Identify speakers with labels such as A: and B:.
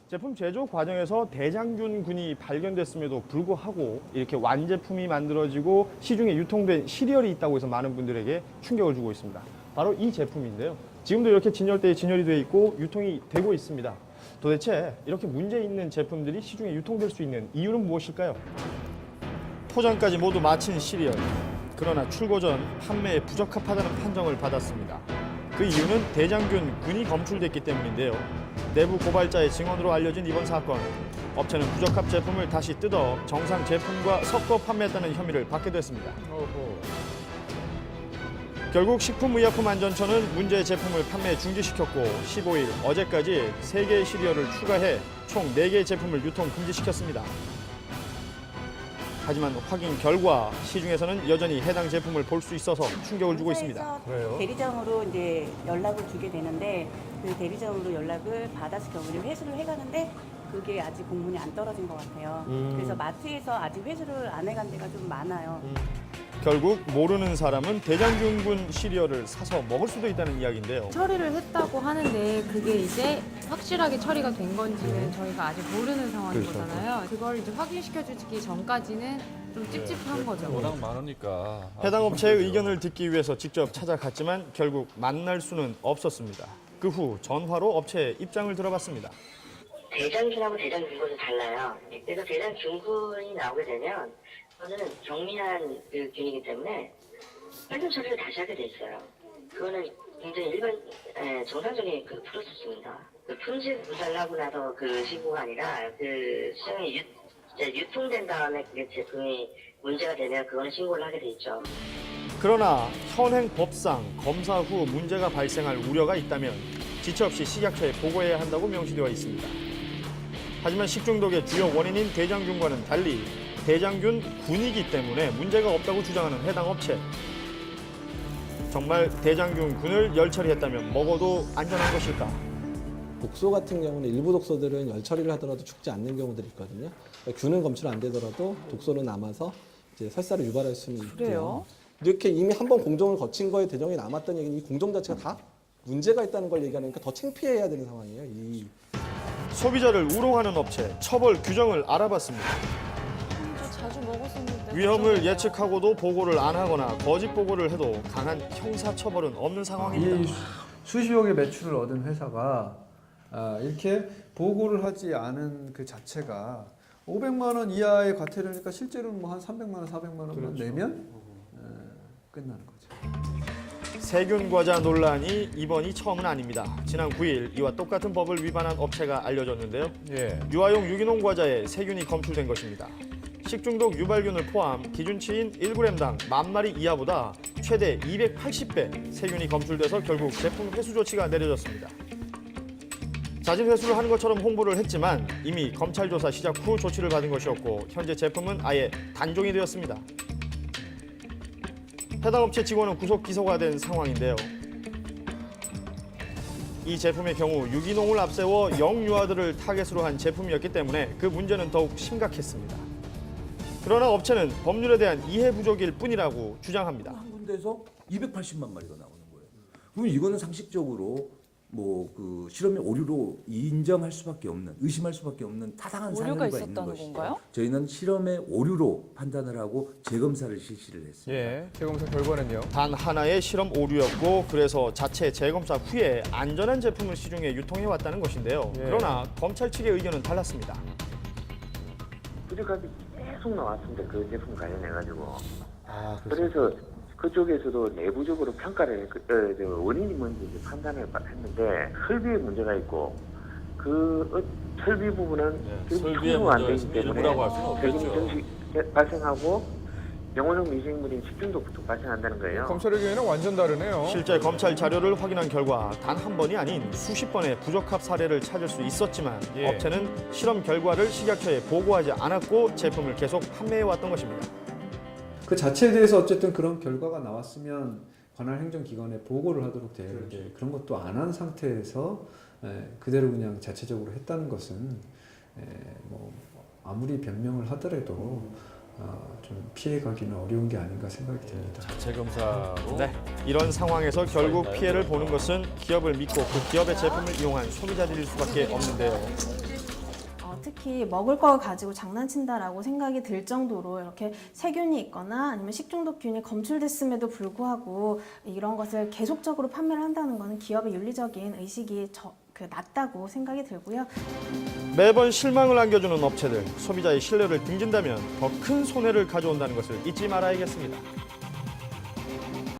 A: 제품 제조 과정에서 대장균 군이 발견됐음에도 불구하고 이렇게 완제품이 만들어지고 시중에 유통된 시리얼이 있다고 해서 많은 분들에게 충격을 주고 있습니다. 바로 이 제품인데요. 지금도 이렇게 진열대에 진열이 되어 있고 유통이 되고 있습니다. 도대체 이렇게 문제 있는 제품들이 시중에 유통될 수 있는 이유는 무엇일까요? 포장까지 모두 마친 시리얼. 그러나 출고 전 판매에 부적합하다는 판정을 받았습니다. 그 이유는 대장균 군이 검출됐기 때문인데요. 내부 고발자의 증언으로 알려진 이번 사건. 업체는 부적합 제품을 다시 뜯어 정상 제품과 섞어 판매했다는 혐의를 받게 됐습니다. 결국 식품의약품안전처는 문제의 제품을 판매 중지시켰고 15일 어제까지 3개의 시리얼을 추가해 총 4개의 제품을 유통 금지시켰습니다. 하지만 확인 결과 시중에서는 여전히 해당 제품을 볼 수 있어서 충격을 주고 있습니다.
B: 회사에서 대리점으로 이제 연락을 주게 되는데 그 대리점으로 연락을 받았을 경우에 회수를 해가는데 그게 아직 공문이 안 떨어진 것 같아요. 그래서 마트에서 아직 회수를 안 해간 데가 좀 많아요.
A: 결국 모르는 사람은 대장균군 시리얼을 사서 먹을 수도 있다는 이야기인데요.
C: 처리를 했다고 하는데 그게 이제 확실하게 처리가 된 건지는 저희가 아직 모르는 상황인 거잖아요. 그걸 이제 확인시켜주기 전까지는 좀 찝찝한 거죠.
D: 워낙 많으니까.
A: 해당 업체의 의견을 듣기 위해서 직접 찾아갔지만 결국 만날 수는 없었습니다. 그 후 전화로 업체의 입장을 들어봤습니다.
E: 대장균하고 대장균군은 달라요. 그래서 대장균군이 나오게 되면 그거는 경미한 그 균이기 때문에 빨리 처리를 다시 하게 돼 있어요. 그거는 굉장히 정상적인 그 프로세스입니다. 그 품질 분산을 하고 나서 그 시고가 아니라 그 시장에 유통된 다음에 그게 제품이 문제가 되면 그거는 신고를 하게 돼 있죠.
A: 그러나 현행 법상 검사 후 문제가 발생할 우려가 있다면 지체 없이 식약처에 보고해야 한다고 명시되어 있습니다. 하지만 식중독의 주요 원인인 대장균과는 달리 대장균 군이기 때문에 문제가 없다고 주장하는 해당 업체. 정말 대장균 군을 열 처리했다면 먹어도 안전한 것일까?
F: 독소 같은 경우는 일부 독소들은 열 처리를 하더라도 죽지 않는 경우들이 있거든요. 그러니까 균은 검출 안 되더라도 독소는 남아서 이제 설사를 유발할 수는 있고요.
B: 그래요?
F: 이렇게 이미 한번 공정을 거친 거에 대정이 남았던 얘기는 이 공정 자체가 다 문제가 있다는 걸 얘기하니까 더 창피해야 되는 상황이에요.
A: 소비자를 우롱하는 업체, 처벌 규정을 알아봤습니다.
C: 저 자주 먹었었는데.
A: 위험을 예측하고도 보고를 안 하거나 거짓 보고를 해도 강한 형사 처벌은 없는 상황입니다.
G: 이 수십억의 매출을 얻은 회사가 이렇게 보고를 하지 않은 그 자체가 500만 원 이하의 과태료니까 실제로는 뭐 한 300만 원, 400만 원만 내면 끝나는 거죠.
A: 세균 과자 논란이 이번이 처음은 아닙니다. 지난 9일 이와 똑같은 법을 위반한 업체가 알려졌는데요. 유아용 유기농 과자에 세균이 검출된 것입니다. 식중독 유발균을 포함 기준치인 1g당 10,000마리 이하보다 최대 280배 세균이 검출돼서 결국 제품 회수 조치가 내려졌습니다. 자진 회수를 하는 것처럼 홍보를 했지만 이미 검찰 조사 시작 후 조치를 받은 것이었고 현재 제품은 아예 단종이 되었습니다. 해당 업체 직원은 구속 기소가 된 상황인데요. 이 제품의 경우 유기농을 앞세워 영유아들을 타겟으로 한 제품이었기 때문에 그 문제는 더욱 심각했습니다. 그러나 업체는 법률에 대한 이해 부족일 뿐이라고 주장합니다.
H: 한 군데에서 280만 마리가 나오는 거예요. 그럼 이거는 상식적으로 뭐 그 실험의 오류로 인정할 수밖에 없는, 의심할 수밖에 없는 타당한 사유가 있는 것이죠. 건가요? 저희는 실험의 오류로 판단을 하고 재검사를 실시를 했습니다.
D: 재검사 결과는요?
A: 단 하나의 실험 오류였고 그래서 자체 재검사 후에 안전한 제품을 시중에 유통해왔다는 것인데요. 그러나 검찰 측의 의견은 달랐습니다.
E: 부족함이 계속 나왔습니다. 그 제품 관련해가지고. 그래서 그쪽에서도 내부적으로 평가를 원인이 뭔지 판단을 했는데 설비에 문제가 있고 그 설비 부분은 지금 청소가 안 되기 때문에 세균이 정식 발생하고 영원성 미생물인 식중독부터 발생한다는 거예요.
D: 검찰의 의견은 완전 다르네요.
A: 실제 검찰 자료를 확인한 결과 단 한 번이 아닌 수십 번의 부적합 사례를 찾을 수 있었지만 업체는 실험 결과를 식약처에 보고하지 않았고 제품을 계속 판매해왔던 것입니다.
G: 그 자체에 대해서 어쨌든 그런 결과가 나왔으면 관할 행정기관에 보고를 하도록 되어 있는데 그런 것도 안 한 상태에서 그대로 그냥 자체적으로 했다는 것은 뭐 아무리 변명을 하더라도 좀 피해가기는 어려운 게 아닌가 생각이 듭니다.
D: 재검사로.
A: 네, 이런 상황에서 결국 피해를 보는 것은 기업을 믿고 그 기업의 제품을 이용한 소비자들일 수밖에 없는데요.
I: 특히 먹을 거 가지고 장난친다라고 생각이 들 정도로 이렇게 세균이 있거나 아니면 식중독균이 검출됐음에도 불구하고 이런 것을 계속적으로 판매를 한다는 것은 기업의 윤리적인 의식이 낮다고 생각이 들고요.
A: 매번 실망을 안겨주는 업체들, 소비자의 신뢰를 등진다면 더 큰 손해를 가져온다는 것을 잊지 말아야겠습니다.